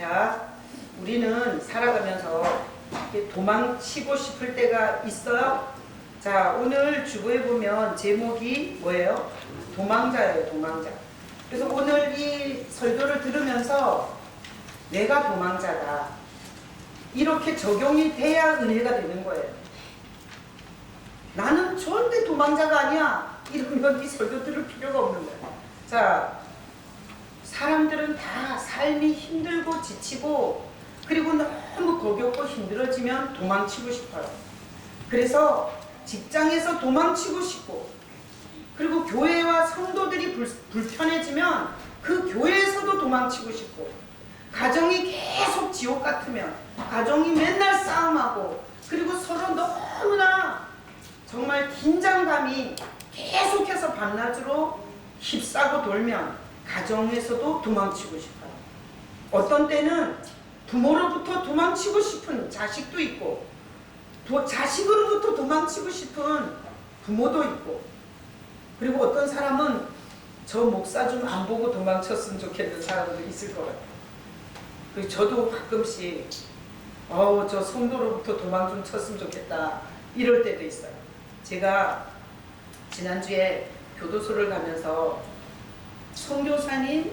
자, 우리는 살아가면서 이렇게 도망치고 싶을 때가 있어요. 자, 오늘 주보에 보면 제목이 뭐예요? 도망자예요, 도망자. 그래서 오늘 이 설교를 들으면서 내가 도망자다, 이렇게 적용이 돼야 은혜가 되는 거예요. 나는 절대 도망자가 아니야, 이러면 이 설교 들을 필요가 없는 거예요. 자, 사람들은 다 삶이 힘들고 지치고 그리고 너무 거겹고 힘들어지면 도망치고 싶어요. 그래서 직장에서 도망치고 싶고, 그리고 교회와 성도들이 불편해지면 그 교회에서도 도망치고 싶고, 가정이 계속 지옥 같으면 가정이 맨날 싸움하고, 그리고 서로 너무나 정말 긴장감이 계속해서 밤낮으로 휩싸고 돌면 가정에서도 도망치고 싶어요. 어떤 때는 부모로부터 도망치고 싶은 자식도 있고, 자식으로부터 도망치고 싶은 부모도 있고, 그리고 어떤 사람은 저 목사 좀 안 보고 도망쳤으면 좋겠는 사람도 있을 것 같아요. 그리고 저도 가끔씩 저 성도로부터 도망 좀 쳤으면 좋겠다, 이럴 때도 있어요. 제가 지난주에 교도소를 가면서 선교사를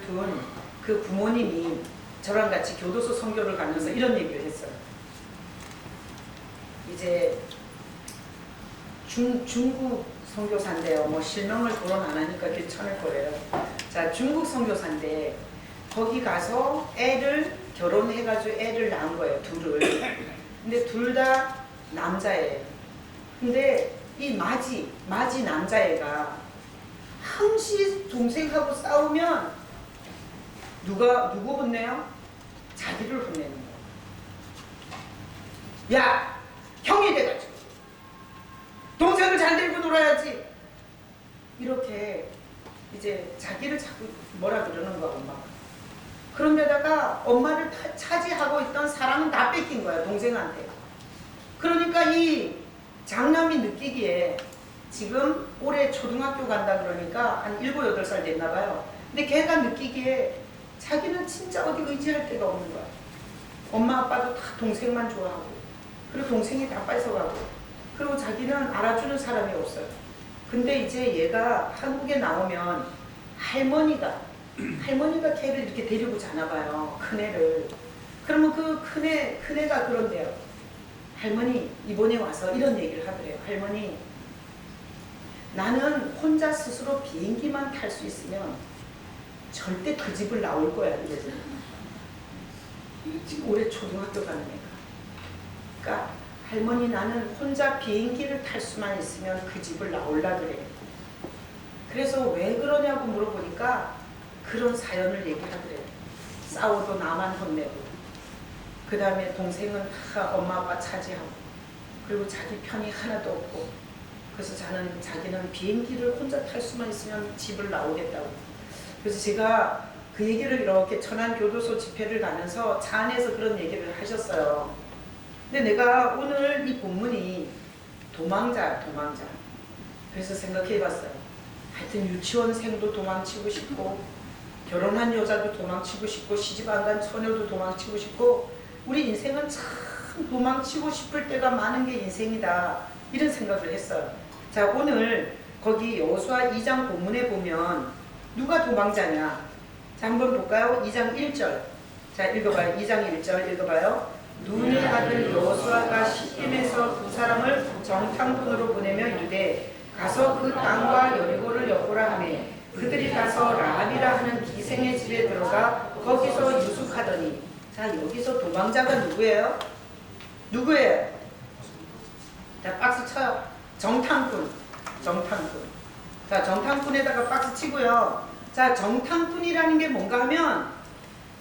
둔 그 부모님이 저랑 같이 교도소 선교를 가면서 이런 얘기를 했어요. 이제 중국 선교사인데요. 뭐 실명을 거론 안 하니까 괜찮을 거예요. 자, 중국 선교사인데 거기 가서 결혼해가지고 애를 낳은 거예요, 둘을. 근데 둘 다 남자예요. 근데 이 마지 남자애가 항시 동생하고 싸우면 누구 혼내요? 자기를 혼내는 거예요. 야, 형이 돼가지고 동생을 잘 데리고 놀아야지, 이렇게 이제 자기를 자꾸 뭐라 그러는 거야, 엄마가. 그런데다가 엄마를 차지하고 있던 사랑은 다 뺏긴 거야, 동생한테. 그러니까 이 장남이 느끼기에, 지금 올해 초등학교 간다 그러니까 한 7, 8살 됐나 봐요. 근데 걔가 느끼기에 자기는 진짜 어디 의지할 데가 없는 거야. 엄마 아빠도 다 동생만 좋아하고, 그리고 동생이 다 뺏어가고, 그리고 자기는 알아주는 사람이 없어요. 근데 이제 얘가 한국에 나오면 할머니가 걔를 이렇게 데리고 자나 봐요, 큰애를. 그러면 그 큰애가 그런데요. 할머니, 이번에 와서 이런 얘기를 하더래요. 할머니, 나는 혼자 스스로 비행기만 탈 수 있으면 절대 그 집을 나올 거야, 이래서. 지금 올해 초등학교 가는 애가. 그러니까 할머니, 나는 혼자 비행기를 탈 수만 있으면 그 집을 나올라 그래. 그래서 왜 그러냐고 물어보니까 그런 사연을 얘기하더래요. 싸워도 나만 혼내고, 그 다음에 동생은 다 엄마 아빠 차지하고, 그리고 자기 편이 하나도 없고, 그래서 자기는 비행기를 혼자 탈 수만 있으면 집을 나오겠다고. 그래서 제가 그 얘기를 이렇게 천안교도소 집회를 가면서 차 안에서 그런 얘기를 하셨어요. 근데 내가 오늘 이 본문이 도망자. 그래서 생각해 봤어요. 하여튼 유치원생도 도망치고 싶고, 결혼한 여자도 도망치고 싶고, 시집 안 간 처녀도 도망치고 싶고, 우리 인생은 참 도망치고 싶을 때가 많은 게 인생이다, 이런 생각을 했어요. 자, 오늘 거기 여호수아 2장 본문에 보면 누가 도망자냐? 자, 한번 볼까요? 2장 1절. 자, 읽어봐요. 2장 1절 읽어봐요. 눈의 아들 여호수아가 시딤에서 두 사람을 정탐꾼으로 보내며 이르되 가서 그 땅과 여리고를 엿보라 하며 그들이 가서 라합이라 하는 기생의 집에 들어가 거기서 유숙하더니. 자, 여기서 도망자가 누구예요? 자, 박스 쳐요. 정탐꾼. 자, 정탐꾼에다가 박스 치고요. 자, 정탐꾼이라는 게 뭔가 하면,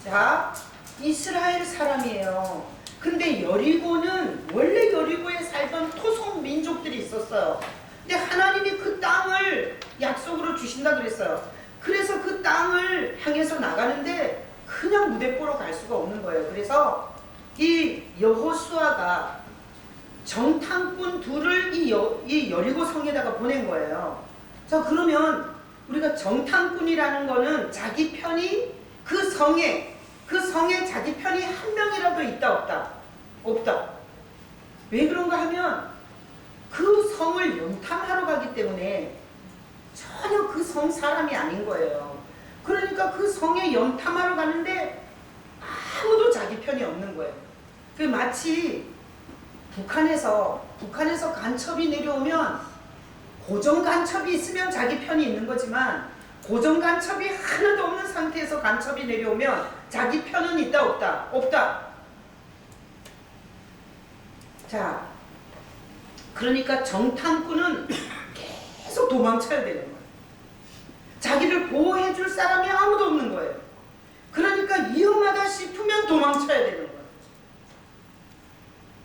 자, 이스라엘 사람이에요. 근데 여리고는 원래 여리고에 살던 토속 민족들이 있었어요. 근데 하나님이 그 땅을 약속으로 주신다 그랬어요. 그래서 그 땅을 향해서 나가는데 그냥 무대포로 갈 수가 없는 거예요. 그래서 이 여호수아가 정탐꾼 둘을 이 여리고 성에다가 보낸 거예요. 자, 그러면 우리가 정탐꾼이라는 거는 자기 편이 그 그 성에 자기 편이 한 명이라도 있다 없다? 없다. 왜 그런가 하면 그 성을 염탐하러 가기 때문에 전혀 그 성 사람이 아닌 거예요. 그러니까 그 성에 염탐하러 가는데 아무도 자기 편이 없는 거예요. 그 마치 북한에서 간첩이 내려오면 고정 간첩이 있으면 자기 편이 있는 거지만 고정 간첩이 하나도 없는 상태에서 간첩이 내려오면 자기 편은 있다 없다? 없다. 자, 그러니까 정탐꾼은 계속 도망쳐야 되는 거예요. 자기를 보호해 줄 사람이 아무도 없는 거예요. 그러니까 위험하다 싶으면 도망쳐야 되는 거예요.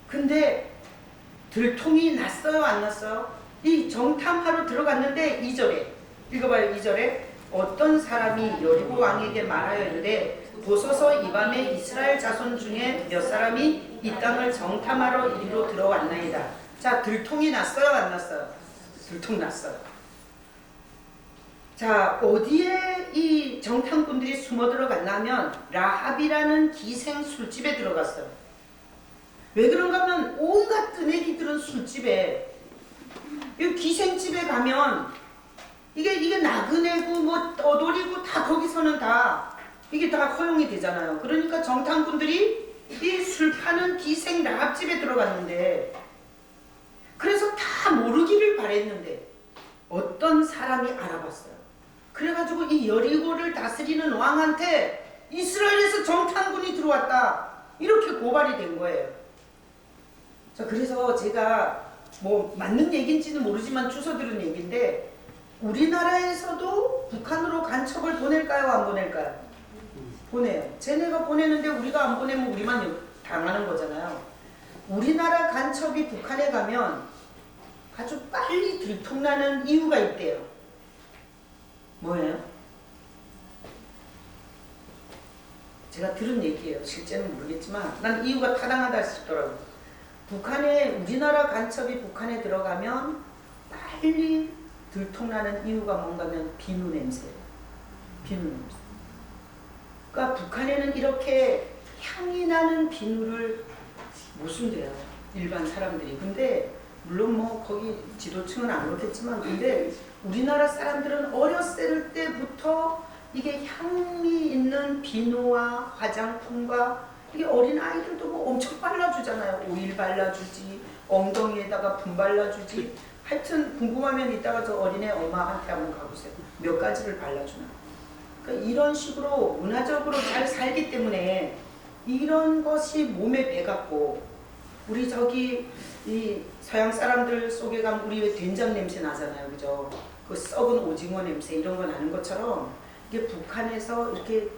근데 들통이 났어요 안 났어요? 이 정탐하러 들어갔는데 2절에 읽어봐요. 2절에 어떤 사람이 여리고 왕에게 말하여 이르되 보소서 이 밤에 이스라엘 자손 중에 몇 사람이 이 땅을 정탐하러 이리로 들어왔나이다. 자, 들통이 났어요 안 났어요? 들통 났어요. 자, 어디에 이 정탐꾼들이 숨어 들어갔냐면 라합이라는 기생 술집에 들어갔어요. 왜 그런가 하면 온갖 뜨내기들은 술집에, 이 기생집에 가면 이게 나그네고 뭐 떠돌이고 다 거기서는 다 이게 다 허용이 되잖아요. 그러니까 정탐꾼들이 이 술 파는 기생 라합집에 들어갔는데, 그래서 다 모르기를 바랬는데 어떤 사람이 알아봤어요. 그래가지고 이 여리고를 다스리는 왕한테 이스라엘에서 정탐꾼이 들어왔다 이렇게 고발이 된 거예요. 자, 그래서 제가 뭐 맞는 얘기인지는 모르지만 주워 들은 얘기인데, 우리나라에서도 북한으로 간첩을 보낼까요 안 보낼까요? 보내요. 쟤네가 보내는데 우리가 안 보내면 우리만 당하는 거잖아요. 우리나라 간첩이 북한에 가면 아주 빨리 들통나는 이유가 있대요. 뭐예요? 제가 들은 얘기예요. 실제는 모르겠지만 난 이유가 타당하다 싶더라고요. 우리나라 간첩이 북한에 들어가면 빨리 들통나는 이유가 뭔가 하면 비누 냄새예요. 비누 냄새. 그러니까 북한에는 이렇게 향이 나는 비누를 못 쓴대요. 일반 사람들이. 근데 물론 뭐 거기 지도층은 안 그렇겠지만, 근데 우리나라 사람들은 어렸을 때부터 이게 향이 있는 비누와 화장품과, 이게 어린 아이들도 뭐 엄청 발라주잖아요. 오일 발라주지, 엉덩이에다가 분 발라주지. 하여튼 궁금하면 이따가 저 어린애 엄마한테 한번 가보세요. 몇 가지를 발라주나. 그러니까 이런 식으로 문화적으로 잘 살기 때문에 이런 것이 몸에 배갖고, 우리 저기 이 서양 사람들 속에 가면 우리 왜 된장 냄새 나잖아요, 그죠? 그 썩은 오징어 냄새 이런 거 나는 것처럼 이게 북한에서 이렇게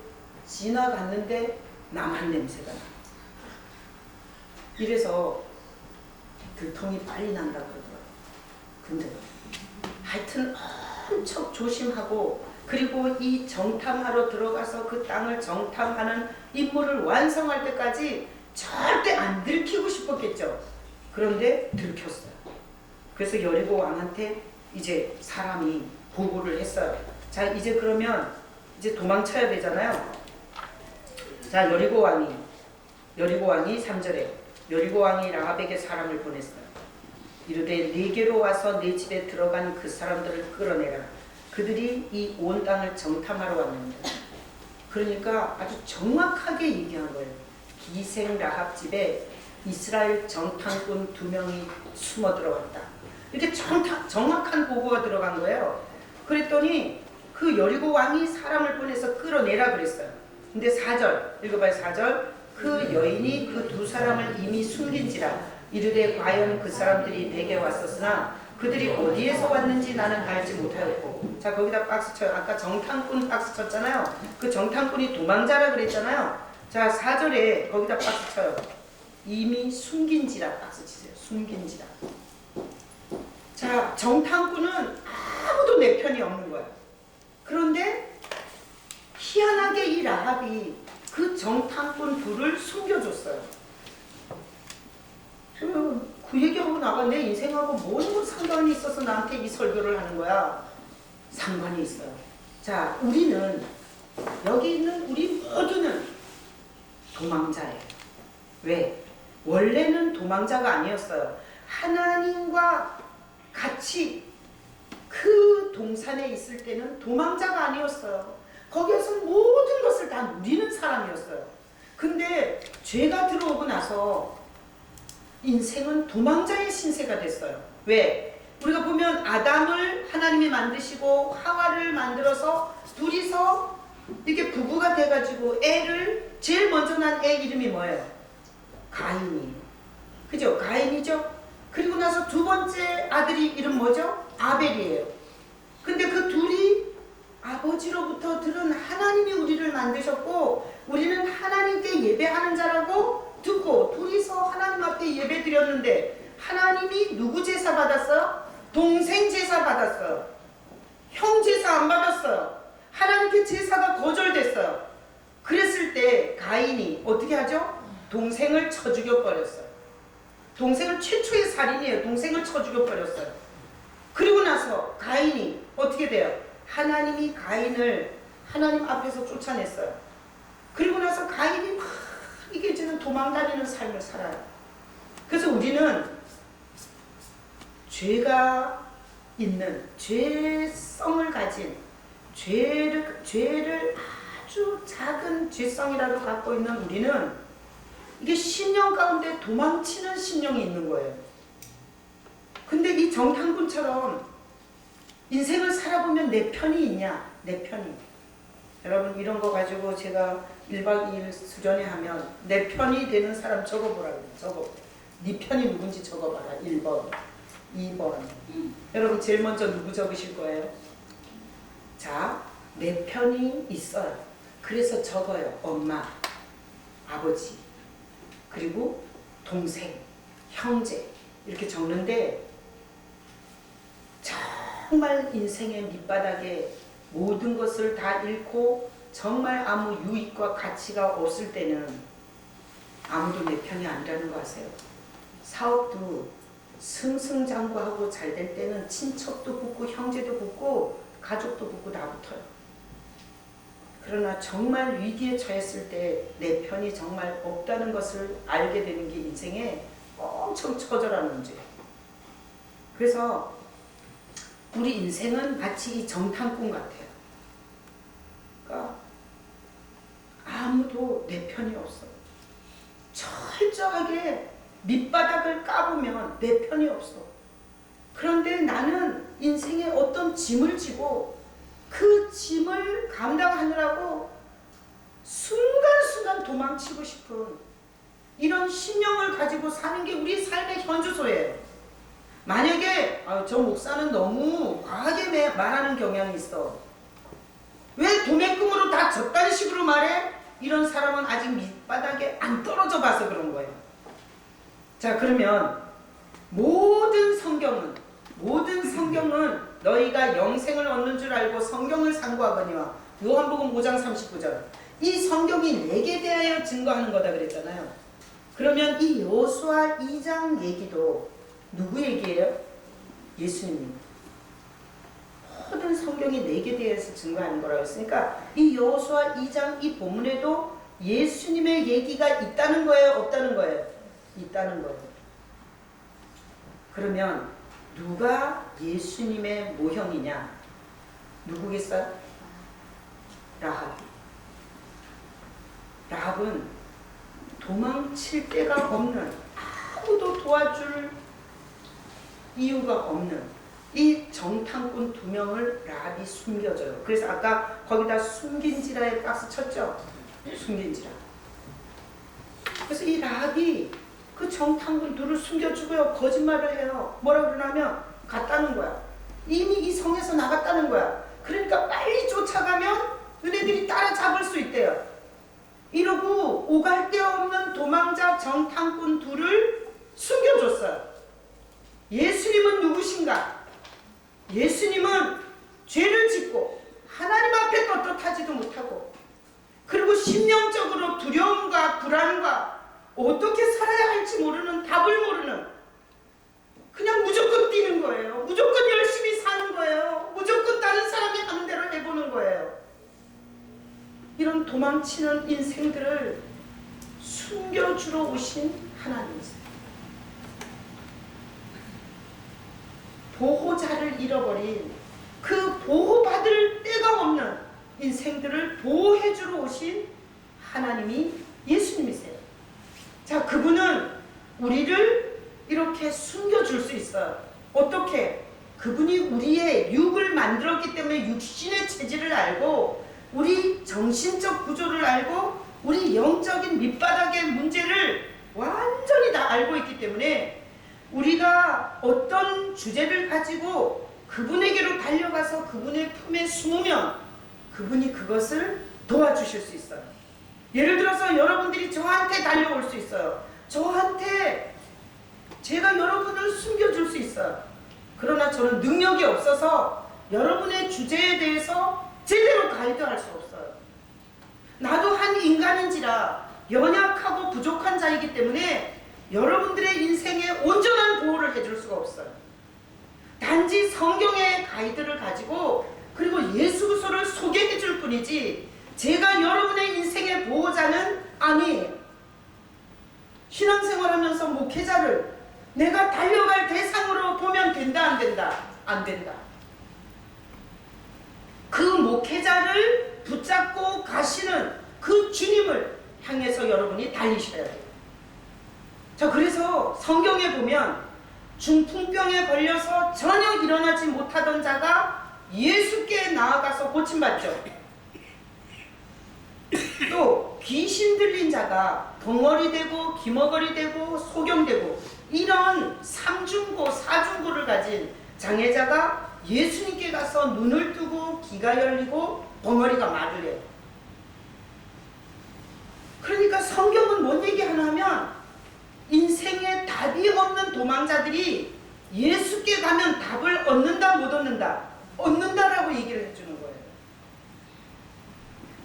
지나갔는데 남한 냄새가 나. 이래서 들통이 빨리 난다 그러더라고요. 근데 하여튼 엄청 조심하고, 그리고 이 정탐하러 들어가서 그 땅을 정탐하는 임무를 완성할 때까지 절대 안 들키고 싶었겠죠. 그런데 들켰어요. 그래서 여리고 왕한테 이제 사람이 보고를 했어요. 자, 이제 그러면 이제 도망쳐야 되잖아요. 자, 여리고 왕이 3절에 여리고 왕이 라합에게 사람을 보냈어요. 이르되 네게로 와서 네 집에 들어간 그 사람들을 끌어내라. 그들이 이 온 땅을 정탐하러 왔는데. 그러니까 아주 정확하게 얘기한 거예요. 기생 라합 집에 이스라엘 정탐꾼 2명이 숨어 들어왔다. 이렇게 정확한 보고가 들어간 거예요. 그랬더니 그 여리고 왕이 사람을 보내서 끌어내라 그랬어요. 근데 4절 읽어봐요. 4절 그 여인이 그 2 사람을 이미 숨긴지라 이르되 과연 그 사람들이 내게 왔었으나 그들이 어디에서 왔는지 나는 알지 못하였고. 자, 거기다 박스 쳐요. 아까 정탐꾼 박스 쳤잖아요. 그 정탐꾼이 도망자라 그랬잖아요. 자, 4절에 거기다 박스 쳐요. 이미 숨긴지라 박스 치세요. 숨긴지라. 자, 정탐꾼은 아무도 내 편이 없는 거야. 그런데 희한하게 이 라합이 그 정탐꾼 2를 숨겨줬어요. 그 얘기하고 나가 내 인생하고 뭔 상관이 있어서 나한테 이 설교를 하는 거야? 상관이 있어요. 자, 우리는 여기 있는 우리 모두 도망자예요. 왜? 원래는 도망자가 아니었어요. 하나님과 같이 그 동산에 있을 때는 도망자가 아니었어요. 거기에서 모든 것을 다 누리는 사람이었어요. 근데 죄가 들어오고 나서 인생은 도망자의 신세가 됐어요. 왜? 우리가 보면 아담을 하나님이 만드시고 하와를 만들어서 둘이서 이렇게 부부가 돼가지고 애를 제일 먼저 난 애 이름이 뭐예요? 가인이. 그죠? 가인이죠? 그리고 나서 두 번째 아들이 이름 뭐죠? 아벨이에요. 근데 그 둘이 아버지로부터 들은 하나님이 우리를 만드셨고 우리는 하나님께 예배하는 자라고 듣고 둘이서 하나님 앞에 예배 드렸는데 하나님이 누구 제사 받았어요? 동생 제사 받았어요. 형 제사 안 받았어요. 하나님께 제사가 거절됐어요. 그랬을 때 가인이 어떻게 하죠? 동생을 쳐 죽여버렸어요. 동생은 최초의 살인이에요. 동생을 쳐 죽여버렸어요. 그리고 나서 가인이 어떻게 돼요? 하나님이 가인을 하나님 앞에서 쫓아냈어요. 그리고 나서 가인이 막 이제는 도망다니는 삶을 살아요. 그래서 우리는 죄가 있는 죄성을 가진 죄를 아주 작은 죄성이라도 갖고 있는 우리는 이게 신령 가운데 도망치는 신령이 있는 거예요. 근데 이 정탐꾼처럼 인생을 살아보면 내 편이 있냐? 내 편이. 여러분 이런 거 가지고 제가 1박 2일 수련회 하면 내 편이 되는 사람 적어보라고 해요. 적어. 네 편이 누군지 적어봐라. 1번, 2번. 여러분 제일 먼저 누구 적으실 거예요? 자, 내 편이 있어요. 그래서 적어요. 엄마, 아버지, 그리고 동생, 형제 이렇게 적는데 정말 인생의 밑바닥에 모든 것을 다 잃고 정말 아무 유익과 가치가 없을 때는 아무도 내 편이 아니라는 거 아세요? 사업도 승승장구하고 잘 될 때는 친척도 붙고 형제도 붙고 가족도 붙고 다 붙어요. 그러나 정말 위기에 처했을 때 내 편이 정말 없다는 것을 알게 되는 게 인생의 엄청 처절한 문제예요. 그래서 우리 인생은 마치 이 정탐꾼 같아요. 그러니까 아무도 내 편이 없어. 철저하게 밑바닥을 까보면 내 편이 없어. 그런데 나는 인생에 어떤 짐을 지고 그 짐을 감당하느라고 순간순간 도망치고 싶은 이런 심령을 가지고 사는 게 우리 삶의 현주소예요. 만약에 저 목사는 너무 과하게 말하는 경향이 있어. 왜 도매금으로 다 저딴 식으로 말해? 이런 사람은 아직 밑바닥에 안 떨어져 봐서 그런 거예요. 자, 그러면 모든 성경은 너희가 영생을 얻는 줄 알고 성경을 상고하거니와 요한복음 5장 39절 이 성경이 내게 대하여 증거하는 거다 그랬잖아요. 그러면 이 여호수아 2장 얘기도 누구 얘기예요? 예수님. 모든 성경이 내게 대해서 증거하는 거라고 했으니까 이 여호수아 2장 이 본문에도 예수님의 얘기가 있다는 거예요? 없다는 거예요? 있다는 거예요. 그러면 누가 예수님의 모형이냐? 누구겠어요? 라합. 라합은 도망칠 데가 없는, 아무도 도와줄 이유가 없는 이 정탐꾼 2명을 라합이 숨겨줘요. 그래서 아까 거기다 숨긴지라에 박스 쳤죠? 숨긴지라. 그래서 이 라합이 그 정탐꾼 둘을 숨겨주고요. 거짓말을 해요. 뭐라 그러냐면 갔다는 거야. 이미 이 성에서 나갔다는 거야. 그러니까 빨리 쫓아가면 너네들이 따라잡을 수 있대요. 이러고 오갈 데 없는 도망자 정탐꾼 둘을 숨겨줬어요. 예수님은 누구신가? 예수님은 죄를 짓고 하나님 앞에 떳떳하지도 못하고 그리고 심령적으로 두려움과 불안과 어떻게 살아야 할지 모르는 답을 모르는 그냥 무조건 뛰는 거예요. 무조건 열심히 사는 거예요. 무조건 다른 사람이 하는 대로 해보는 거예요. 이런 도망치는 인생들을 숨겨주러 오신 하나님이세요. 보호자를 잃어버린 그 보호받을 데가 없는 인생들을 보호해주러 오신 하나님이 예수님이세요. 자, 그분은 우리를 이렇게 숨겨줄 수 있어요. 어떻게? 그분이 우리의 육을 만들었기 때문에 육신의 체질을 알고 우리 정신적 구조를 알고 우리 영적인 밑바닥의 문제를 완전히 다 알고 있기 때문에 우리가 어떤 주제를 가지고 그분에게로 달려가서 그분의 품에 숨으면 그분이 그것을 도와주실 수 있어요. 예를 들어서 여러분들이 저한테 달려올 수 있어요. 저한테 제가 여러분을 숨겨줄 수 있어요. 그러나 저는 능력이 없어서 여러분의 주제에 대해서 제대로 가이드할 수 없어요. 나도 한 인간인지라 연약하고 부족한 자이기 때문에 여러분들의 인생에 온전한 보호를 해줄 수가 없어요. 단지 성경의 가이드를 가지고 그리고 예수 그리스도를 소개해 줄 뿐이지 제가 여러분의 인생의 보호자는 아니에요. 신앙생활하면서 목회자를 내가 달려갈 대상으로 보면 된다, 안 된다? 안 된다. 그 목회자를 붙잡고 가시는 그 주님을 향해서 여러분이 달리셔야 돼요. 자, 그래서 성경에 보면 중풍병에 걸려서 전혀 일어나지 못하던 자가 예수께 나아가서 고침받죠. 또 귀신 들린 자가 덩어리 되고 기머거리 되고 소경되고 이런 삼중고 사중고를 가진 장애자가 예수님께 가서 눈을 뜨고 귀가 열리고 덩어리가 말을 해요. 그러니까 성경은 뭔 얘기하나 하면 인생에 답이 없는 도망자들이 예수께 가면 답을 얻는다 못 얻는다? 얻는다라고 얘기를 해주는 거예요.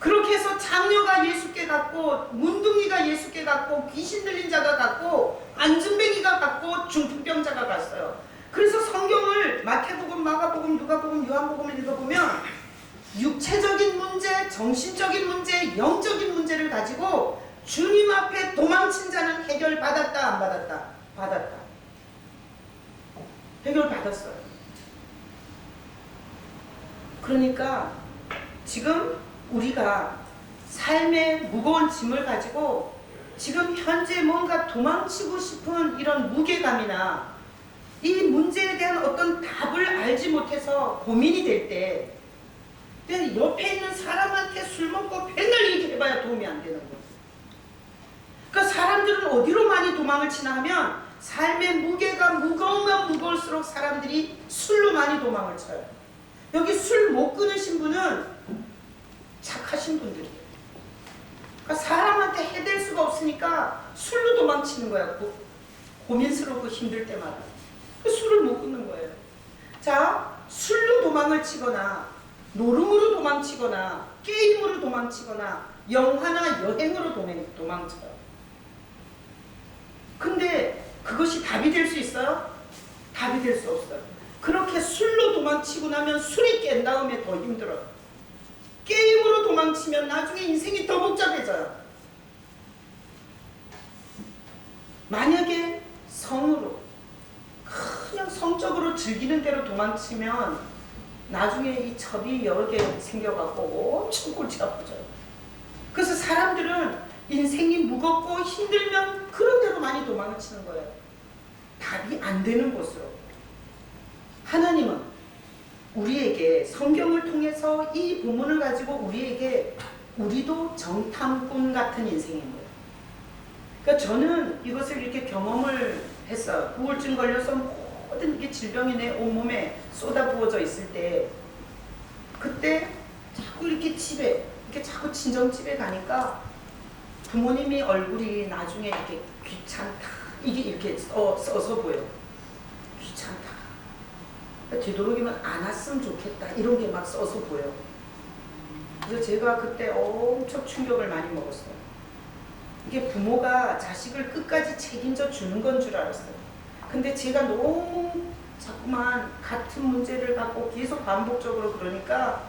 그렇게 해서 장녀가 예수께 갔고 문둥이가 예수께 갔고 귀신 들린 자가 갔고 안진뱅이가 갔고 중풍병자가 갔어요. 그래서 성경을 마태복음, 마가복음, 누가복음, 요한복음을 읽어보면 육체적인 문제, 정신적인 문제, 영적인 문제를 가지고 주님 앞에 도망친 자는 해결받았다, 안 받았다? 받았다. 해결받았어요. 그러니까 지금 우리가 삶의 무거운 짐을 가지고 지금 현재 뭔가 도망치고 싶은 이런 무게감이나 이 문제에 대한 어떤 답을 알지 못해서 고민이 될 때 옆에 있는 사람한테 술 먹고 맨날 얘기해봐야 도움이 안 되는 거예요. 그러니까 사람들은 어디로 많이 도망을 치나 하면 삶의 무게가 무거우면 무거울수록 사람들이 술로 많이 도망을 쳐요. 여기 술 못 끊으신 분은 착하신 분들이에요. 그러니까 사람한테 해댈 수가 없으니까 술로 도망치는 거야. 고민스럽고 힘들 때마다. 그 술을 못 끊는 거예요. 자, 술로 도망을 치거나 노름으로 도망치거나 게임으로 도망치거나 영화나 여행으로 도망쳐요. 근데 그것이 답이 될 수 있어요? 답이 될 수 없어요. 그렇게 술로 도망치고 나면 술이 깬 다음에 더 힘들어요. 게임으로 도망치면 나중에 인생이 더 복잡해져요. 만약에 성으로 그냥 성적으로 즐기는 대로 도망치면 나중에 이 첩이 여러 개 생겨갖고 엄청 골치 아프져요. 그래서 사람들은 인생이 무겁고 힘들면 그런 대로 많이 도망을 치는 거예요. 답이 안 되는 곳으로. 하나님은 우리에게 성경을 통해서 이 본문을 가지고 우리에게 우리도 정탐꾼 같은 인생인 거예요. 그러니까 저는 이것을 이렇게 경험을 했어요. 우울증 걸려서 모든 이게 질병이 내 온몸에 쏟아부어져 있을 때 그때 자꾸 이렇게 집에 이렇게 자꾸 친정집에 가니까 부모님이 얼굴이 나중에 이렇게 귀찮다 이게 이렇게 써서 보여. 귀찮다. 되도록이면 안 왔으면 좋겠다 이런 게 막 써서 보여. 그래서 제가 그때 엄청 충격을 많이 먹었어요. 이게 부모가 자식을 끝까지 책임져 주는 건 줄 알았어요. 근데 제가 너무 자꾸만 같은 문제를 갖고 계속 반복적으로 그러니까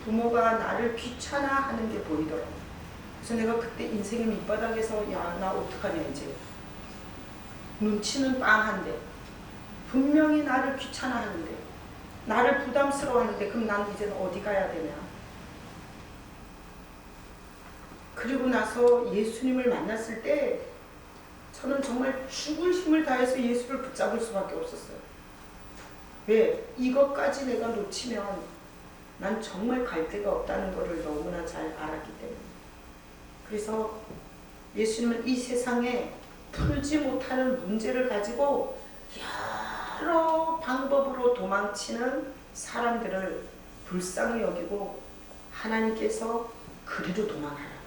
부모가 나를 귀찮아하는 게 보이더라고요. 그래서 내가 그때 인생의 밑바닥에서 야, 나 어떡하냐 이제. 눈치는 빤한데 분명히 나를 귀찮아하는데 나를 부담스러워하는데 그럼 난 이제는 어디 가야 되냐. 그리고 나서 예수님을 만났을 때 저는 정말 죽을 힘을 다해서 예수를 붙잡을 수밖에 없었어요. 왜? 이것까지 내가 놓치면 난 정말 갈 데가 없다는 것을 너무나 잘 알았기 때문에. 그래서 예수님은 이 세상에 풀지 못하는 문제를 가지고 여러 방법으로 도망치는 사람들을 불쌍히 여기고 하나님께서 그리로 도망하라.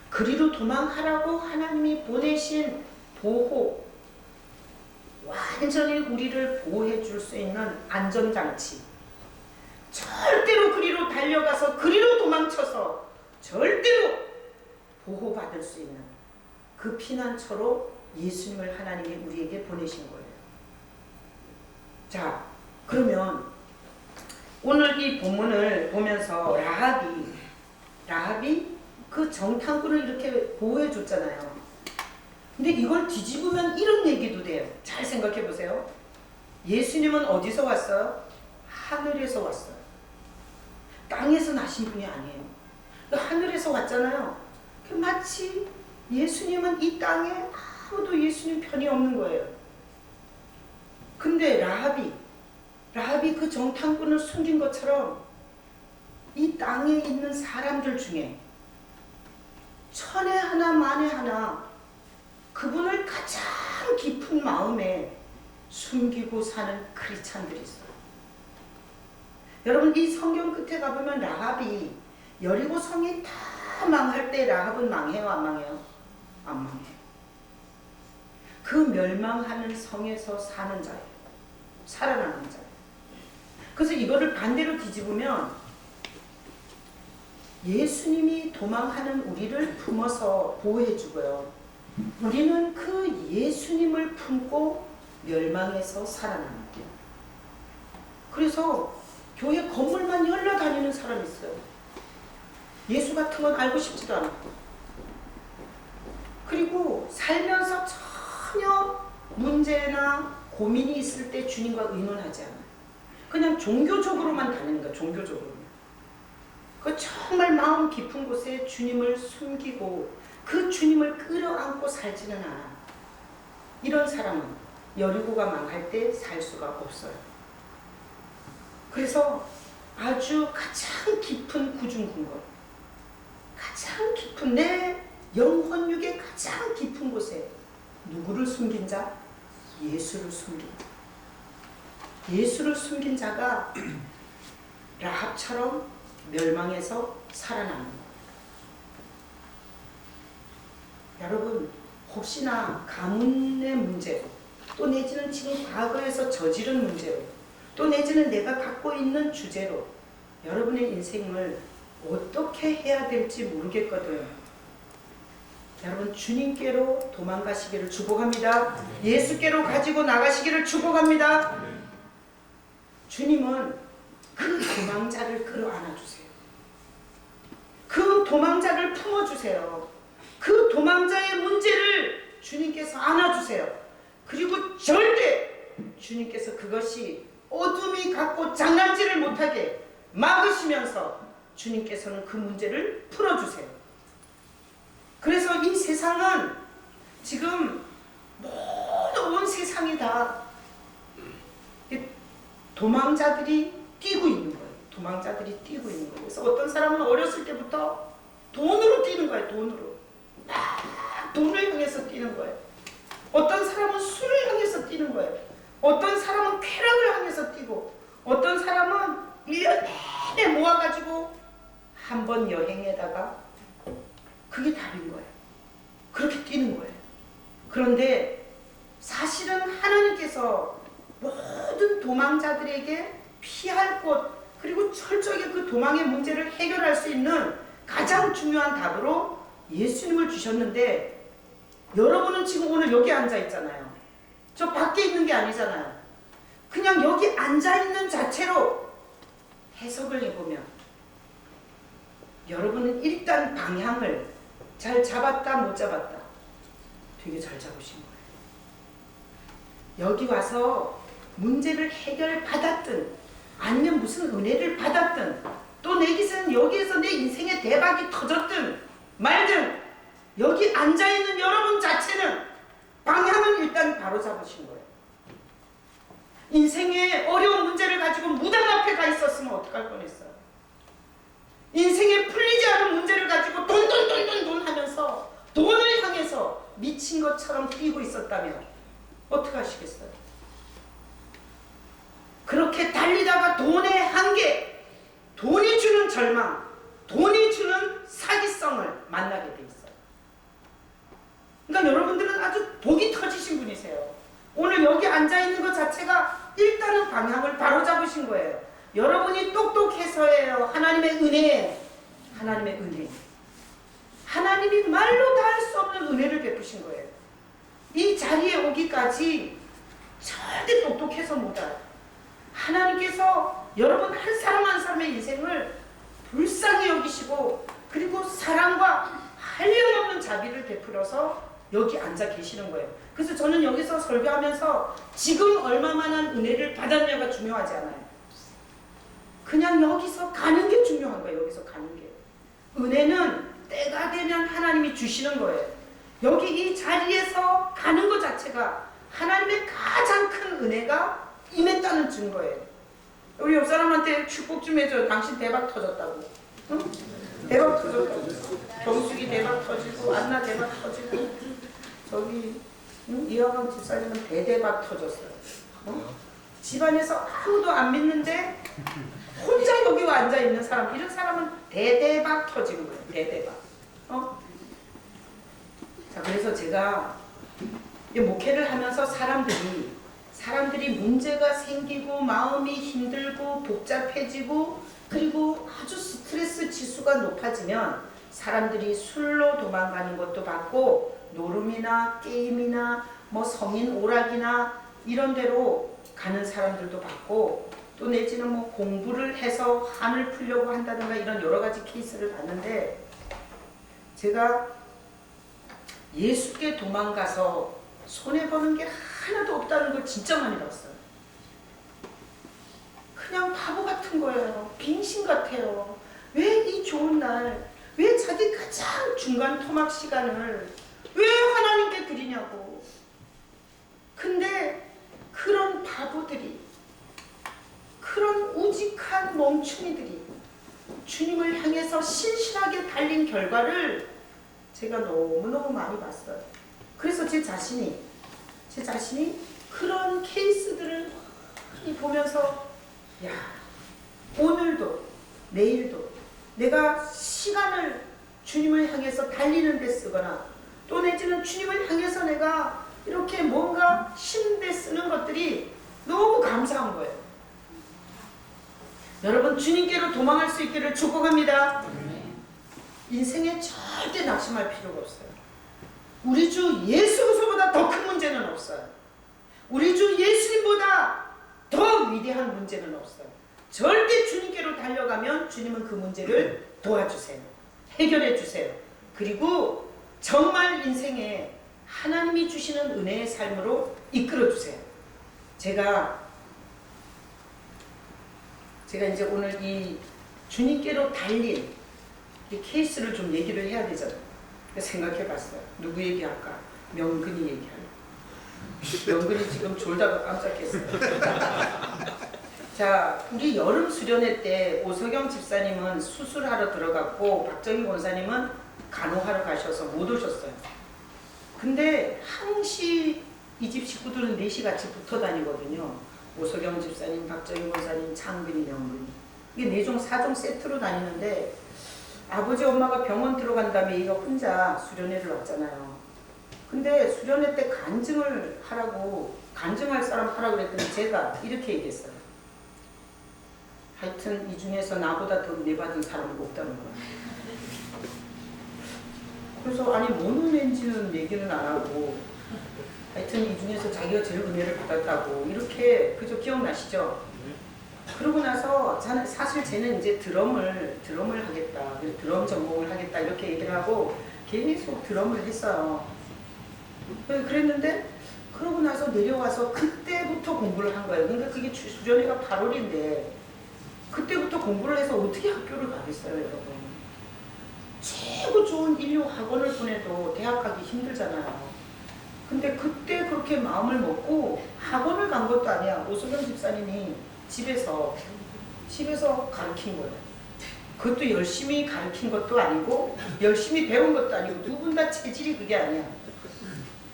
그리로 도망하라고 하나님이 보내신 보호, 완전히 우리를 보호해 줄 수 있는 안전장치, 절대로 그리로 달려가서 그리로 도망쳐서 절대로 보호받을 수 있는 그 피난처로 예수님을 하나님이 우리에게 보내신 거예요. 자, 그러면 오늘 이 본문을 보면서 라합이 그 정탐꾼을 이렇게 보호해 줬잖아요. 근데 이걸 뒤집으면 이런 얘기도 돼요. 잘 생각해 보세요. 예수님은 어디서 왔어요? 하늘에서 왔어요. 땅에서 나신 분이 아니에요. 하늘에서 왔잖아요. 마치 예수님은 이 땅에 아무도 예수님 편이 없는 거예요. 근데 라합이 그 정탐꾼을 숨긴 것처럼 이 땅에 있는 사람들 중에 천에 하나 만에 하나 그분을 가장 깊은 마음에 숨기고 사는 크리스찬들이 있어요. 여러분 이 성경 끝에 가보면 라합이 여리고 성이 다 망할 때 라합은 망해요? 안 망해요? 안 망해요. 그 멸망하는 성에서 사는 자예요. 살아나는 자예요. 그래서 이거를 반대로 뒤집으면 예수님이 도망하는 우리를 품어서 보호해주고요. 우리는 그 예수님을 품고 멸망해서 살아나는 거예요. 그래서 교회 건물만 열러 다니는 사람이 있어요. 예수 같은 건 알고 싶지도 않고. 그리고 살면서 전혀 문제나 고민이 있을 때 주님과 의논하지 않아요. 그냥 종교적으로만 다니는 거예요. 종교적으로. 그 정말 마음 깊은 곳에 주님을 숨기고 그 주님을 끌어안고 살지는 않아. 이런 사람은 여리고가 망할 때 살 수가 없어요. 그래서 아주 가장 깊은 구중궁궐, 가장 깊은 내 영혼육의 가장 깊은 곳에 누구를 숨긴 자? 예수를 숨긴 자. 예수를 숨긴 자가 라합처럼 멸망해서 살아나는 거예요. 여러분 혹시나 가문의 문제로 또 내지는 지금 과거에서 저지른 문제로 또 내지는 내가 갖고 있는 주제로 여러분의 인생을 어떻게 해야 될지 모르겠거든. 여러분 주님께로 도망가시기를 축복합니다. 예수께로 가지고 나가시기를 축복합니다. 주님은 그 도망자를 끌어안아주세요. 그 도망자를 품어주세요. 그 도망자의 문제를 주님께서 안아주세요. 그리고 절대 주님께서 그것이 어둠이 갖고 장난질을 못하게 막으시면서 주님께서는 그 문제를 풀어주세요. 그래서 이 세상은 지금 온 세상이 다 도망자들이 뛰고 있는 거예요. 도망자들이 뛰고 있는 거예요. 그래서 어떤 사람은 어렸을 때부터 돈으로 뛰는 거예요. 돈으로. 막 돈을 향해서 뛰는 거예요. 어떤 사람은 술을 향해서 뛰는 거예요. 어떤 사람은 쾌락을 향해서 뛰고 어떤 사람은 1년 내내 모아가지고 한 번 여행에다가 그게 답인 거예요. 그렇게 뛰는 거예요. 그런데 사실은 하나님께서 모든 도망자들에게 피할 곳 그리고 철저하게 그 도망의 문제를 해결할 수 있는 가장 중요한 답으로 예수님을 주셨는데 여러분은 지금 오늘 여기 앉아 있잖아요. 저 밖에 있는 게 아니잖아요. 그냥 여기 앉아 있는 자체로 해석을 해보면 여러분은 일단 방향을 잘 잡았다 못 잡았다? 되게 잘 잡으신 거예요. 여기 와서 문제를 해결받았든 아니면 무슨 은혜를 받았든 또 내기는 여기에서 내 인생의 대박이 터졌든 말든 여기 앉아있는 여러분 자체는 방향을 일단 바로 잡으신 거예요. 인생의 어려운 문제를 가지고 무당 앞에 가 있었으면 어떡할 뻔했어요. 인생에 풀리지 않은 문제를 가지고 돈 하면서 돈을 향해서 미친 것처럼 뛰고 있었다면 어떡하시겠어요? 그렇게 달리다가 돈의 한계, 돈이 주는 절망, 돈이 주는 사기성을 만나게 돼 있어요. 그러니까 여러분들은 아주 복이 터지신 분이세요. 오늘 여기 앉아있는 것 자체가 일단은 방향을 바로 잡으신 거예요. 여러분이 똑똑해서예요. 하나님의 은혜예요. 하나님의 은혜. 하나님이 말로 다 할 수 없는 은혜를 베푸신 거예요. 이 자리에 오기까지 절대 똑똑해서 못 와요. 하나님께서 여러분 한 사람 한 사람의 인생을 불쌍히 여기시고 그리고 사랑과 한량없는 자비를 베풀어서 여기 앉아 계시는 거예요. 그래서 저는 여기서 설교하면서 지금 얼마만한 은혜를 받았냐가 중요하지 않아요. 그냥 여기서 가는 게 중요한 거예요. 여기서 가는 게. 은혜는 때가 되면 하나님이 주시는 거예요. 여기 이 자리에서 가는 것 자체가 하나님의 가장 큰 은혜가 임했다는 증거예요. 우리 옆 사람한테 축복 좀 해줘. 당신 대박 터졌다고. 응? 대박 터졌다고. 경숙이 대박 터지고 안나 대박 터지고 저기 이화강 집사님은 대대박 터졌어요. 집안에서 아무도 안 믿는데 혼자 여기 와 앉아있는 사람, 이런 사람은 대대박 터지는 거예요. 대대박. 자, 그래서 제가 이 목회를 하면서 사람들이 문제가 생기고 마음이 힘들고 복잡해지고 그리고 아주 스트레스 지수가 높아지면 사람들이 술로 도망가는 것도 봤고 노름이나 게임이나 뭐 성인 오락이나 이런 데로 가는 사람들도 봤고 또 내지는 뭐 공부를 해서 한을 풀려고 한다든가 이런 여러 가지 케이스를 봤는데 제가 예수께 도망가서 손해보는 게 하나도 없다는 걸 진짜 많이 봤어요. 그냥 바보 같은 거예요. 빙신 같아요. 왜 이 좋은 날, 왜 자기 가장 중간 토막 시간을 왜 하나님께 드리냐고. 근데 그런 바보들이, 그런 우직한 멍충이들이 주님을 향해서 신실하게 달린 결과를 제가 너무너무 많이 봤어요. 그래서 제 자신이 그런 케이스들을 많이 보면서 야, 오늘도 내일도 내가 시간을 주님을 향해서 달리는 데 쓰거나 또 내지는 주님을 향해서 내가 이렇게 뭔가 쉬는 데 쓰는 것들이 너무 감사한 거예요. 여러분 주님께로 도망할 수 있기를 축복합니다. 인생에 절대 낙심할 필요가 없어요. 우리 주 예수보다 더 큰 문제는 없어요. 우리 주 예수님보다 더 위대한 문제는 없어요. 절대 주님께로 달려가면 주님은 그 문제를 도와주세요. 해결해 주세요. 그리고 정말 인생에 하나님이 주시는 은혜의 삶으로 이끌어 주세요. 제가 이제 오늘 이 주님께로 달린 이 케이스를 좀 얘기를 해야 되잖아요. 생각해 봤어요. 누구 얘기할까? 명근이 얘기할래. 명근이 지금 졸다가 깜짝했어요. 자, 우리 여름 수련회 때 오석영 집사님은 수술하러 들어갔고 박정희 권사님은 간호하러 가셔서 못 오셨어요. 근데 항시 이 집 식구들은 넷이 같이 붙어 다니거든요. 오석영 집사님, 박정희 권사님, 창근이, 명근이. 이게 4종, 4종 세트로 다니는데 아버지 엄마가 병원 들어간 다음에 얘가 혼자 수련회를 왔잖아요. 근데 수련회 때 간증할 사람 하라고 그랬더니 제가 이렇게 얘기했어요. 하여튼 이 중에서 나보다 더 은혜 받은 사람은 없다는 거예요. 그래서 아니 뭔 은혜인지는 얘기는 안 하고 하여튼 이 중에서 자기가 제일 은혜를 받았다고 이렇게 그저 기억나시죠? 그러고 나서 저는 사실 쟤는 이제 드럼을 하겠다, 드럼 전공을 하겠다 이렇게 얘기를 하고 계속 드럼을 했어요. 그랬는데 그러고 나서 내려와서 그때부터 공부를 한 거예요. 그러니까 그게 수련회가 8월인데 그때부터 공부를 해서 어떻게 학교를 가겠어요, 여러분. 최고 좋은 인류 학원을 보내도 대학 가기 힘들잖아요. 근데 그때 그렇게 마음을 먹고 학원을 간 것도 아니야. 오수경 집사님이 집에서 가르친 거예요. 그것도 열심히 가르친 것도 아니고 열심히 배운 것도 아니고 두 분 다 체질이 그게 아니야.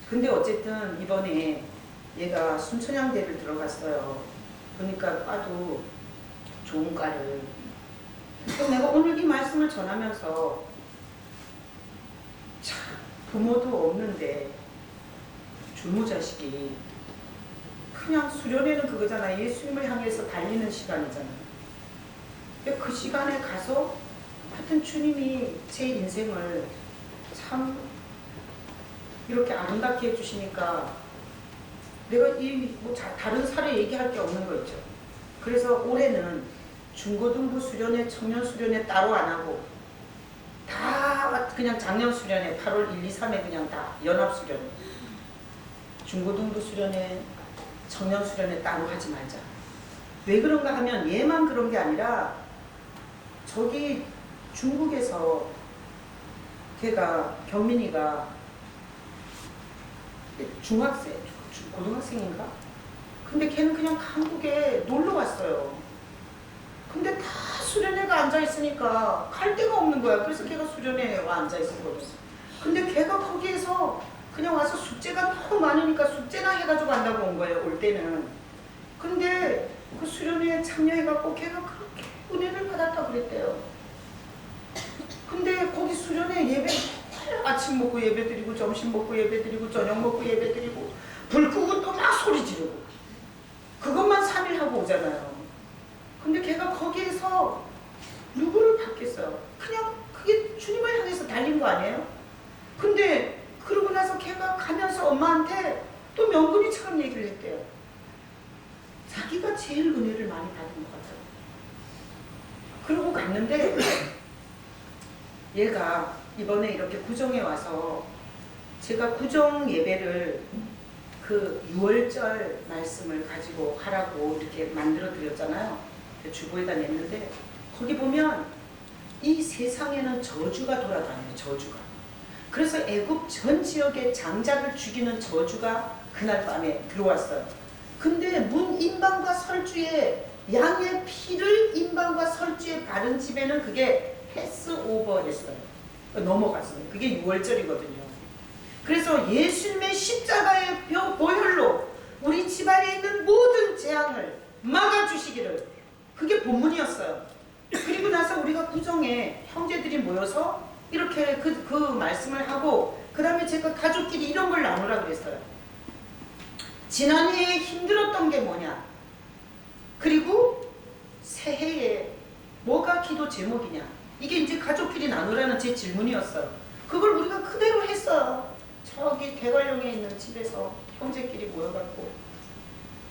근데 어쨌든 이번에 얘가 순천향대를 들어갔어요. 그러니까 과도 좋은 과를. 그래서 내가 오늘 이 말씀을 전하면서 참 부모도 없는데 주무자식이 그냥 수련회는 그거잖아. 예수님을 향해서 달리는 시간이잖아. 그 시간에 가서 하여튼 주님이 제 인생을 참 이렇게 아름답게 해주시니까 내가 다른 사례 얘기할 게 없는 거 있죠. 그래서 올해는 중고등부 수련회, 청년 수련회 따로 안 하고 다 그냥 작년 수련회 8월 1, 2, 3에 그냥 다 연합 수련회. 중고등부 수련회, 청년 수련회 따로 하지 말자. 왜 그런가 하면 얘만 그런 게 아니라 저기 중국에서 걔가 경민이가 중학생, 고등학생인가? 근데 걔는 그냥 한국에 놀러 왔어요. 근데 다 수련회가 앉아있으니까 갈 데가 없는 거야. 그래서 걔가 수련회에 와 앉아있었거든. 근데 걔가 거기에서 그냥 와서 숙제가 너무 많으니까 숙제나 해가지고 간다고 온 거예요, 올 때는. 근데 그 수련회에 참여해갖고 걔가 그렇게 은혜를 받았다 그랬대요. 근데 거기 수련회 예배 아침 먹고 예배 드리고 점심 먹고 예배 드리고 저녁 먹고 예배 드리고 불 끄고 또 막 소리 지르고 그것만 3일 하고 오잖아요. 근데 걔가 거기에서 누구를 받겠어요? 그냥 그게 주님을 향해서 달린 거 아니에요? 근데 그러고 나서 걔가 가면서 엄마한테 또 명분이처럼 얘기를 했대요. 자기가 제일 은혜를 많이 받은 것 같아요. 그러고 갔는데 얘가 이번에 이렇게 구정에 와서 제가 구정 예배를 그 6월절 말씀을 가지고 하라고 이렇게 만들어 드렸잖아요. 주보에다 냈는데 거기 보면 이 세상에는 저주가 돌아다녀요. 저주가. 그래서 애굽 전 지역의 장자를 죽이는 저주가 그날 밤에 들어왔어요. 근데 문 임방과 설주에 양의 피를 임방과 설주에 바른 집에는 그게 패스오버 했어요. 넘어갔어요. 그게 6월절이거든요. 그래서 예수님의 십자가의 보혈로 우리 집안에 있는 모든 재앙을 막아주시기를, 그게 본문이었어요. 그리고 나서 우리가 구정에 형제들이 모여서 이렇게 그 말씀을 하고 그 다음에 제가 가족끼리 이런 걸 나누라 그랬어요. 지난해에 힘들었던 게 뭐냐, 그리고 새해에 뭐가 기도 제목이냐, 이게 이제 가족끼리 나누라는 제 질문이었어요. 그걸 우리가 그대로 했어요. 저기 대관령에 있는 집에서 형제끼리 모여갖고.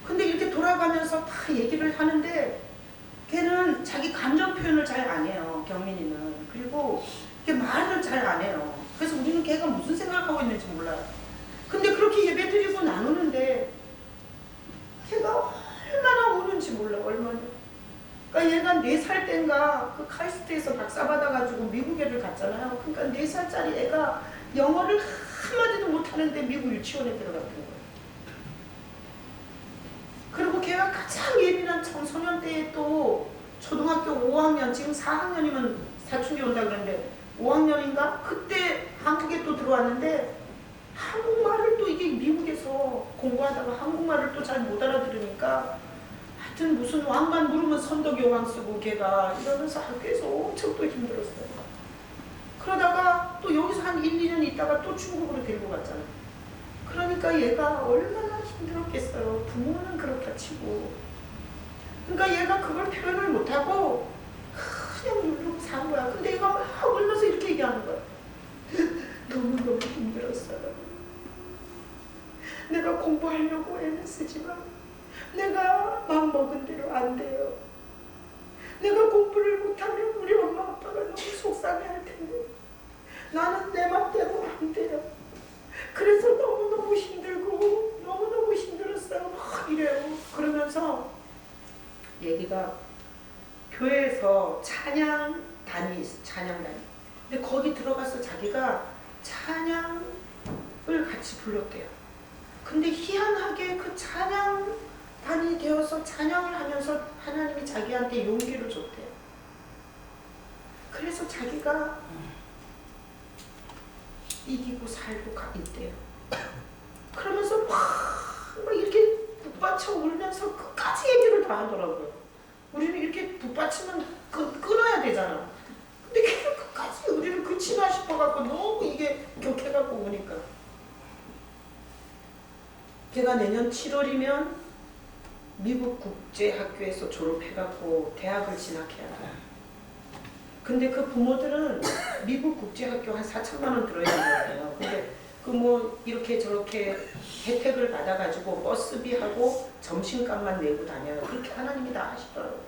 근데 이렇게 돌아가면서 다 얘기를 하는데 걔는 자기 감정 표현을 잘 안 해요. 경민이는. 그리고 걔 말을 잘 안 해요. 그래서 우리는 걔가 무슨 생각하고 있는지 몰라요. 근데 그렇게 예배 드리고 나누는데 걔가 얼마나 우는지 몰라. 얼마나. 그러니까 얘가 4살 때인가 그 카이스트에서 박사 받아가지고 미국에를 갔잖아요. 그러니까 4살짜리 애가 영어를 한마디도 못하는데 미국 유치원에 들어갔던 거예요. 그리고 걔가 가장 예민한 청소년 때에 또 초등학교 5학년, 지금 4학년이면 사춘기 온다 그러는데 5학년인가? 그때 한국에 또 들어왔는데 한국말을 또 이게 미국에서 공부하다가 한국말을 또 잘 못 알아들으니까 하여튼 무슨 왕만 물으면 선덕여왕 쓰고 걔가 이러면서 학교에서 엄청 또 힘들었어요. 그러다가 또 여기서 한 1, 2년 있다가 또 중국으로 데리고 갔잖아요. 그러니까 얘가 얼마나 힘들었겠어요. 부모는 그렇다 치고. 그러니까 얘가 그걸 표현을 못하고 그냥 누르고 산 거야. 근데 얘가 막 울면서 이렇게 얘기하는 거야. 너무너무 힘들었어요. 내가 공부하려고 애를 쓰지만 내가 마음 먹은 대로 안 돼요. 내가 공부를 못하면 우리 엄마 아빠가 너무 속상해할 텐데 나는 내 맘대로 안 돼요. 그래서 너무너무 힘들고 너무너무 힘들었어요. 막 이래요. 그러면서 얘기가 교회에서 찬양단이 있어. 찬양단이. 근데 거기 들어가서 자기가 찬양을 같이 불렀대요. 근데 희한하게 그 찬양단이 되어서 찬양을 하면서 하나님이 자기한테 용기를 줬대요. 그래서 자기가 이기고 살고 있대요. 그러면서 막 이렇게 북받쳐 울면서 끝까지 얘기를 다 하더라고요. 우리는 이렇게 북받치면 끊어야 되잖아. 근데 걔는 끝까지 우리를 그치나 싶어갖고 너무 이게 격해갖고 오니까. 걔가 내년 7월이면 미국 국제학교에서 졸업해갖고 대학을 진학해야 돼. 근데 그 부모들은 미국 국제학교 한 4천만 원 들어야 되는 거예요. 근데 그 뭐 이렇게 저렇게 혜택을 받아가지고 버스비하고 점심값만 내고 다녀요. 그렇게 하나님이 다 하시더라고요.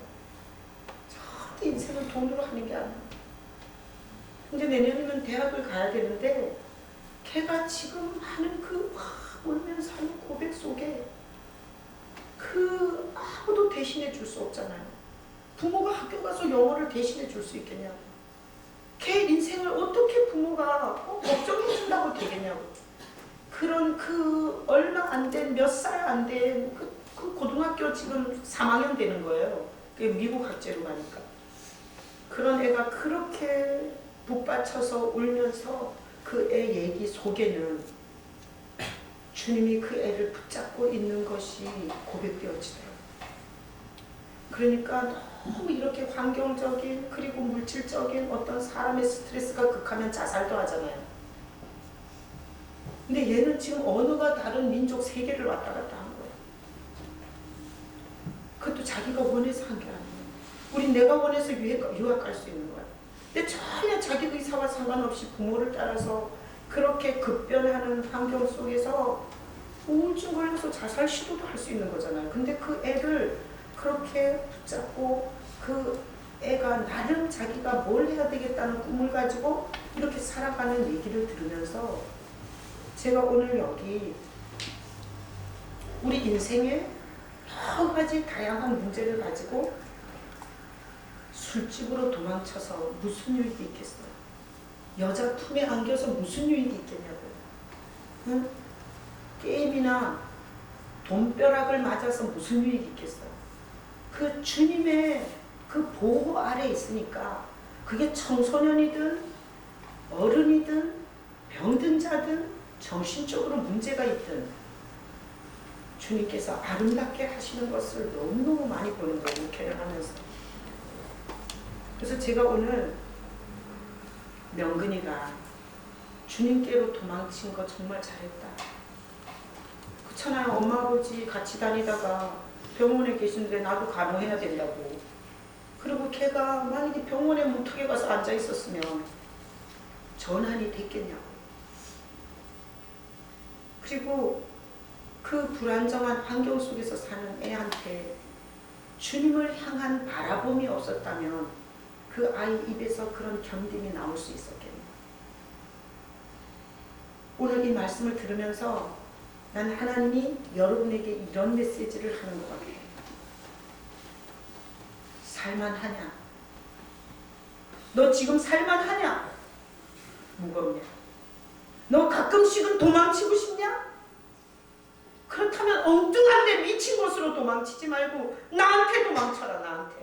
절대 인생은 돈으로 하는 게 아니에요. 근데 내년이면 대학을 가야 되는데 걔가 지금 하는 그 울면서 하는 고백 속에 그 아무도 대신해 줄 수 없잖아요. 부모가 학교 가서 영어를 대신해 줄 수 있겠냐고. 걔 인생을 어떻게 부모가 걱정해 준다고 되겠냐고. 그런 그 얼마 안 된, 몇 살 안 된 그 고등학교 지금 3학년 되는 거예요. 그 미국 학제로 가니까. 그런 애가 그렇게 북받쳐서 울면서 그 애 얘기 속에는 주님이 그 애를 붙잡고 있는 것이 고백되어지더라고요. 그러니까 너무 이렇게 환경적인 그리고 물질적인 어떤 사람의 스트레스가 극하면 자살도 하잖아요. 근데 얘는 지금 언어가 다른 민족 3개를 왔다 갔다 한 거예요. 그것도 자기가 원해서 한 게 아니에요. 우린 내가 원해서 유학 갈 수 있는 거야. 근데 전혀 자기 의사와 상관없이 부모를 따라서 그렇게 급변하는 환경 속에서 우울증 걸려서 자살 시도도 할 수 있는 거잖아요. 근데 그 애를 그렇게 붙잡고 그 애가 나름 자기가 뭘 해야 되겠다는 꿈을 가지고 이렇게 살아가는 얘기를 들으면서 제가 오늘 여기 우리 인생에 여러 가지 다양한 문제를 가지고 술집으로 도망쳐서 무슨 유익이 있겠어요? 여자 품에 안겨서 무슨 유익이 있겠냐고요. 응? 게임이나 돈벼락을 맞아서 무슨 유익이 있겠어요? 그 주님의 그 보호 아래 있으니까 그게 청소년이든 어른이든 병든 자든 정신적으로 문제가 있든 주님께서 아름답게 하시는 것을 너무너무 많이 보는 거예요. 목회를 하면서. 그래서 제가 오늘 명근이가 주님께로 도망친 거 정말 잘했다. 그렇잖아요. 엄마 아버지 같이 다니다가 병원에 계신데 나도 간호해야 된다고. 그리고 걔가 만약에 병원에 무턱에 가서 앉아 있었으면 전환이 됐겠냐고. 그리고 그 불안정한 환경 속에서 사는 애한테 주님을 향한 바라봄이 없었다면 그 아이 입에서 그런 견딤이 나올 수 있었겠네요. 오늘 이 말씀을 들으면서 난 하나님이 여러분에게 이런 메시지를 하는 것 같아요. 살만하냐? 너 지금 살만하냐? 무겁냐? 너 가끔씩은 도망치고 싶냐? 그렇다면 엉뚱한 데 미친 곳으로 도망치지 말고 나한테 도망쳐라. 나한테.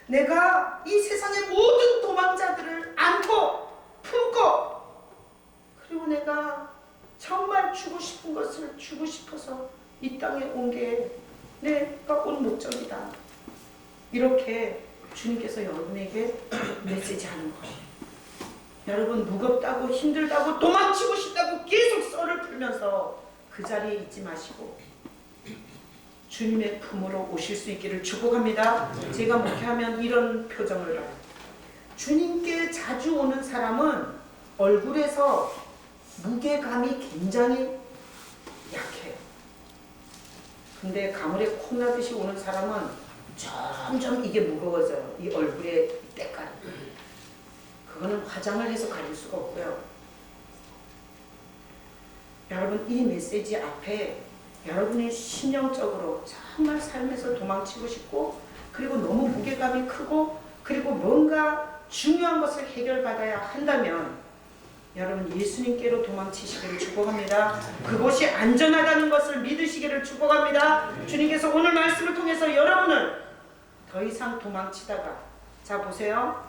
내가 이 세상의 모든 도망자들을 안고 품고 그리고 내가 정말 주고 싶은 것을 주고 싶어서 이 땅에 온 게 내가 온 목적이다. 이렇게 주님께서 여러분에게 메시지하는 거예요. 여러분 무겁다고 힘들다고 도망치고 싶다고 계속 썰을 풀면서 그 자리에 있지 마시고 주님의 품으로 오실 수 있기를 축복합니다. 제가 목회하면 이런 표정을 봐요. 주님께 자주 오는 사람은 얼굴에서 무게감이 굉장히 약해요. 근데 가물에 콩나듯이 오는 사람은 점점 이게 무거워져요. 이 얼굴의 때깔이. 그거는 화장을 해서 가릴 수가 없고요. 여러분 이 메시지 앞에 여러분의 심령적으로 정말 삶에서 도망치고 싶고 그리고 너무 무게감이 크고 그리고 뭔가 중요한 것을 해결받아야 한다면 여러분 예수님께로 도망치시기를 축복합니다. 그곳이 안전하다는 것을 믿으시기를 축복합니다. 주님께서 오늘 말씀을 통해서 여러분을 더 이상 도망치다가 자 보세요.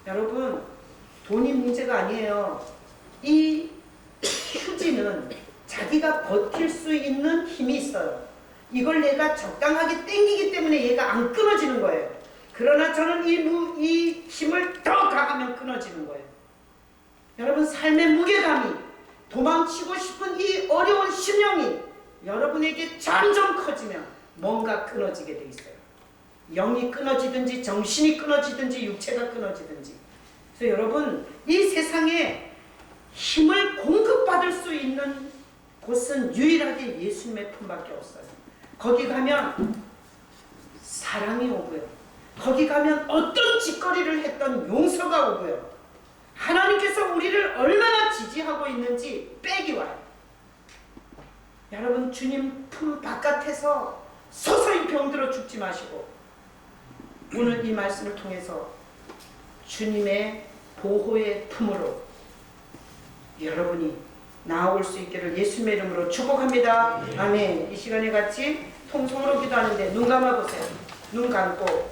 여러분 돈이 문제가 아니에요. 이 휴지는 자기가 버틸 수 있는 힘이 있어요. 이걸 내가 적당하게 당기기 때문에 얘가 안 끊어지는 거예요. 그러나 저는 이 힘을 더 가하면 끊어지는 거예요. 여러분 삶의 무게감이 도망치고 싶은 이 어려운 심령이 여러분에게 점점 커지면 뭔가 끊어지게 돼 있어요. 영이 끊어지든지 정신이 끊어지든지 육체가 끊어지든지. 그래서 여러분 이 세상에 힘을 공급받을 수 있는 곳은 유일하게 예수님의 품밖에 없어요. 거기 가면 사랑이 오고요. 거기 가면 어떤 짓거리를 했던 용서가 오고요. 하나님께서 우리를 얼마나 지지하고 있는지 빼기 와요. 여러분 주님 품 바깥에서 서서히 병들어 죽지 마시고 오늘 이 말씀을 통해서 주님의 보호의 품으로 여러분이 나아올 수 있기를 예수님의 이름으로 축복합니다. 아멘. 이 시간에 같이 통성으로 기도하는데 눈 감아보세요. 눈 감고